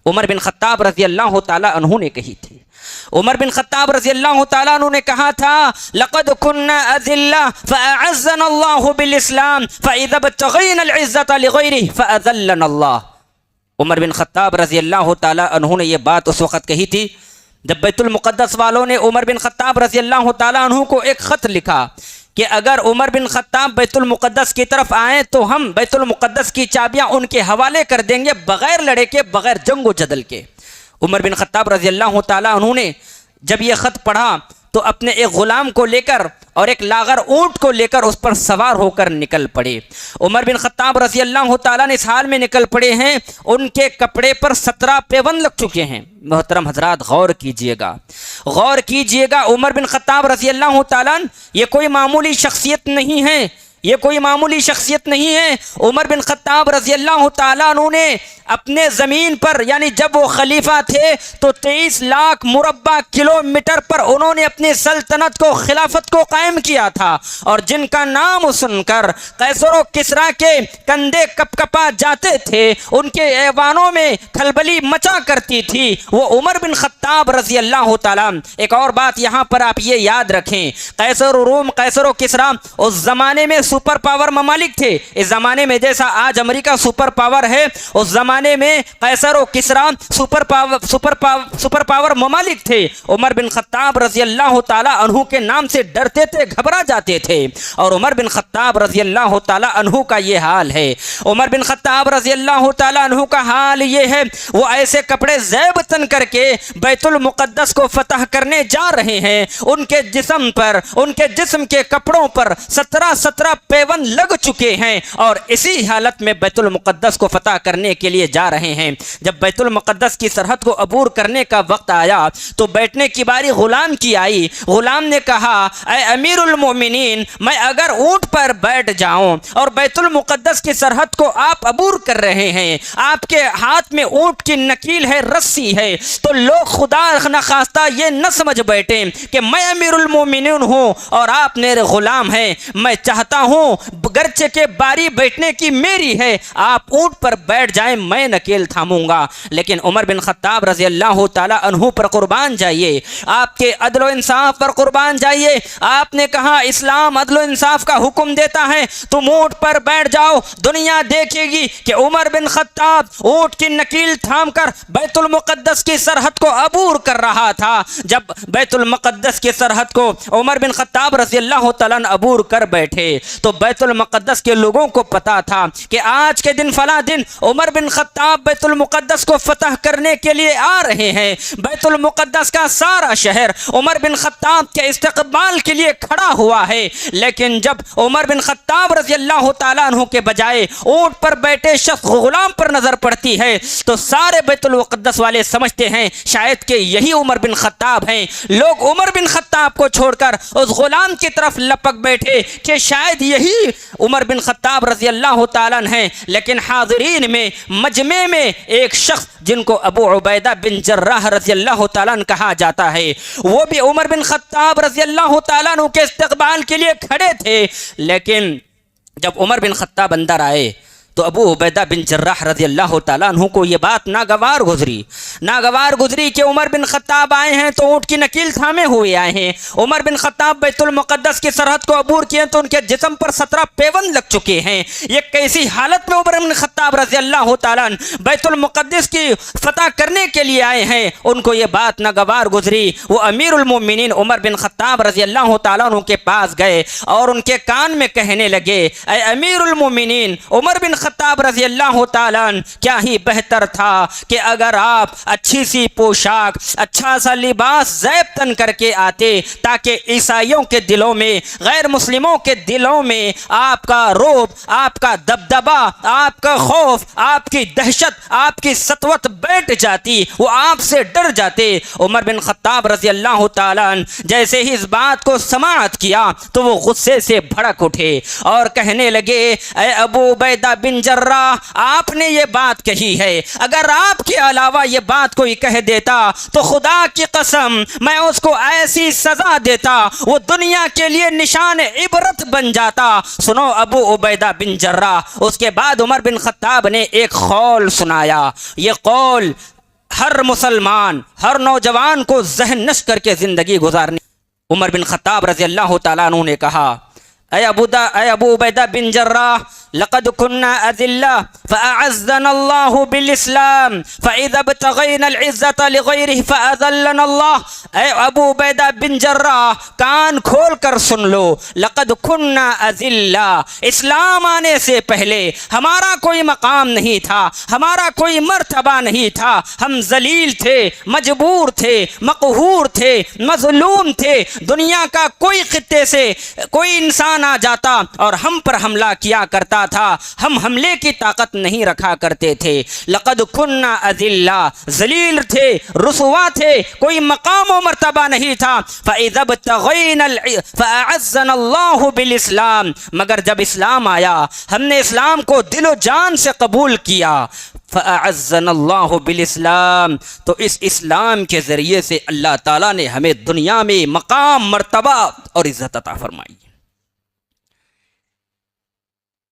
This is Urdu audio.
عمر بن خطاب رضی اللہ تعالیٰ عنہ نے کہی تھی۔ عمر بن خطاب رضی اللہ تعالیٰ عنہ نے کہا تھا لقد كنا اذلة فاعزنا الله بالاسلام فاذا ابتغينا العزة لغيره فاذلنا الله۔ عمر بن خطاب رضی اللہ تعالیٰ عنہ نے یہ بات اس وقت کہی تھی جب بیت المقدس والوں نے عمر بن خطاب رضی اللہ تعالیٰ عنہ کو ایک خط لکھا کہ اگر عمر بن خطاب بیت المقدس کی طرف آئیں تو ہم بیت المقدس کی چابیاں ان کے حوالے کر دیں گے بغیر لڑے کے، بغیر جنگ و جدل کے۔ عمر بن خطاب رضی اللہ تعالیٰ عنہ نے جب یہ خط پڑھا تو اپنے ایک غلام کو لے کر اور ایک لاغر اونٹ کو لے کر اس پر سوار ہو کر نکل پڑے۔ عمر بن خطاب رضی اللہ تعالیٰ نے اس حال میں نکل پڑے ہیں ان کے کپڑے پر 17 پیوند لگ چکے ہیں۔ محترم حضرات غور کیجئے گا، غور کیجئے گا، عمر بن خطاب رضی اللہ تعالیٰ یہ کوئی معمولی شخصیت نہیں ہے، یہ کوئی معمولی شخصیت نہیں ہے۔ عمر بن خطاب رضی اللہ تعالیٰ عنہ نے اپنے زمین پر، یعنی جب وہ خلیفہ تھے تو 23 لاکھ مربع کلومیٹر پر انہوں نے اپنی سلطنت کو، خلافت کو قائم کیا تھا، اور جن کا نام سن کر قیصر و کسریٰ کے کندھے کپ کپا جاتے تھے، ان کے ایوانوں میں کھلبلی مچا کرتی تھی، وہ عمر بن خطاب رضی اللہ تعالیٰ۔ ایک اور بات یہاں پر آپ یہ یاد رکھیں، قیصر و روم، قیصر و کسریٰ اس زمانے میں سپر پاور ممالک تھے۔ اس زمانے میں جیسا آج امریکہ سپر پاور ہے، اس زمانے میں قیصر و کسریٰ سپر پاور ممالک تھے۔ عمر بن خطاب رضی اللہ تعالی عنہ کے نام سے ڈرتے تھے، گھبرا جاتے تھے، اور عمر بن خطاب رضی اللہ تعالی عنہ کا یہ حال ہے۔ عمر بن خطاب رضی اللہ تعالی عنہ کا حال یہ ہے، وہ ایسے کپڑے زیب تن کر کے بیت المقدس کو فتح کرنے جا رہے ہیں، ان کے جسم پر، ان کے جسم کے کپڑوں پر 17 پیوند لگ چکے ہیں، اور اسی حالت میں بیت المقدس کو فتح کرنے کے لیے جا رہے ہیں۔ جب بیت المقدس کی سرحد کو عبور کرنے کا وقت آیا تو بیٹھنے کی باری غلام کی آئی۔ غلام نے کہا اے امیر المومنین، میں اگر اونٹ پر بیٹھ جاؤں اور بیت المقدس کی سرحد کو آپ عبور کر رہے ہیں، آپ کے ہاتھ میں اونٹ کی نکیل ہے، رسی ہے، تو لوگ خدا نخواستہ یہ نہ سمجھ بیٹھیں کہ میں امیر المومنین ہوں اور آپ میرے غلام ہیں۔ میں چاہتا ہوں گرچہ کہ باری بیٹھنے کی میری ہے، آپ اونٹ پر بیٹھ جائیں، میں نکیل تھاموں گا۔ لیکن عمر بن خطاب رضی اللہ تعالی عنہ پر قربان جائیے، آپ کے عدل و انصاف پر قربان جائیے۔ آپ نے کہا اسلام عدل و انصاف کا حکم دیتا ہے، تم اونٹ پر بیٹھ جاؤ، دنیا دیکھے گی کہ عمر بن خطاب اونٹ کی نکیل تھام کر بیت المقدس کی سرحد کو عبور کر رہا تھا۔ جب بیت المقدس کی سرحد کو عمر بن خطاب رضی اللہ تعالیٰ عبور کر بیٹھے تو بیت المقدس کے لوگوں کو پتا تھا کہ آج کے دن فلاں دن عمر بن خطاب بیت المقدس کو فتح کرنے کے لیے آ رہے ہیں۔ بیت المقدس کا سارا شہر عمر بن خطاب کے استقبال کے لیے کھڑا ہوا ہے، لیکن جب عمر بن خطاب رضی اللہ تعالیٰ عنہ کے بجائے اونٹ پر بیٹھے شخص غلام پر نظر پڑتی ہے تو سارے بیت المقدس والے سمجھتے ہیں شاید کہ یہی عمر بن خطاب ہیں۔ لوگ عمر بن خطاب کو چھوڑ کر اس غلام کی طرف لپک بیٹھے کہ شاید یہی عمر بن خطاب رضی اللہ تعالیٰ ہیں، لیکن حاضرین میں، مجمع میں ایک شخص جن کو ابو عبیدہ بن جراح رضی اللہ تعالیٰ کہا جاتا ہے، وہ بھی عمر بن خطاب رضی اللہ تعالیٰ کے استقبال کے لیے کھڑے تھے۔ لیکن جب عمر بن خطاب اندر آئے تو ابو عبیدہ بن جراح رضی اللہ تعالیٰ عنہ کو یہ بات ناگوار گزری کہ عمر بن خطاب آئے ہیں تو اونٹ کی نکیل تھامے ہوئے آئے ہیں۔ عمر بن خطاب بیت المقدس کی سرحد کو عبور کیے تو ان کے جسم پر 17 پیوند لگ چکے ہیں۔ یہ کیسی حالت میں عمر بن خطاب رضی اللہ تعالیٰ بیت المقدس کی فتح کرنے کے لیے آئے ہیں، ان کو یہ بات ناگوار گزری۔ وہ امیر المومنین عمر بن خطاب رضی اللہ تعالیٰ عنہ کے پاس گئے اور ان کے کان میں کہنے لگے اے امیر المومنین عمر بن خطاب رضی اللہ تعالیٰ، کیا ہی بہتر تھا کہ اگر آپ اچھی سی پوشاک، اچھا سا لباس زیب تن کر کے آتے تاکہ عیسائیوں کے دلوں میں، غیر مسلموں کے دلوں میں آپ کا رعب، آپ کا دبدبا، آپ کا خوف، آپ کی دہشت، آپ کی سطوت بیٹھ جاتی، وہ آپ سے ڈر جاتے۔ عمر بن خطاب رضی اللہ تعالیٰ جیسے ہی اس بات کو سماعت کیا تو وہ غصے سے بھڑک اٹھے اور کہنے لگے اے ابو عبیدہ بن جراح، آپ نے یہ بات کہی ہے، اگر آپ کے علاوہ یہ بات کوئی کہہ دیتا تو خدا کی قسم میں اس کو ایسی سزا دیتا وہ دنیا کے لیے نشان عبرت بن جاتا۔ سنو ابو عبیدہ بن جراح۔ اس کے بعد عمر بن خطاب نے ایک قول سنایا۔ یہ قول ہر مسلمان ہر نوجوان کو ذہن نش کر کے زندگی گزارنی۔ عمر بن خطاب رضی اللہ تعالیٰ عنہ نے کہا اے ابو عبیدہ بن جراح لقد كنا أذلة فأعزنا الله بالإسلام فإذا ابتغينا العزة لغيره فأذلنا الله۔ اے ابو عبیدہ بن جراح کان کھول کر سن لو، لقد كنا أذلة، اسلام آنے سے پہلے ہمارا کوئی مقام نہیں تھا، ہمارا کوئی مرتبہ نہیں تھا، ہم ذلیل تھے، مجبور تھے، مقہور تھے، مظلوم تھے۔ دنیا کا کوئی خطے سے کوئی انسان آ جاتا اور ہم پر حملہ کیا کرتا تھا، ہم حملے کی طاقت نہیں رکھا کرتے تھے۔ لقد كنا اذلہ، ذلیل تھے، رسوا تھے، کوئی مقام و مرتبہ نہیں تھا۔ فاذا ابتغينا فاعزنا الله بالاسلام، مگر جب اسلام آیا ہم نے اسلام کو دل و جان سے قبول کیا۔ فاعزنا الله بالاسلام، تو اس اسلام کے ذریعے سے اللہ تعالیٰ نے ہمیں دنیا میں مقام، مرتبہ اور عزت عطا فرمائی۔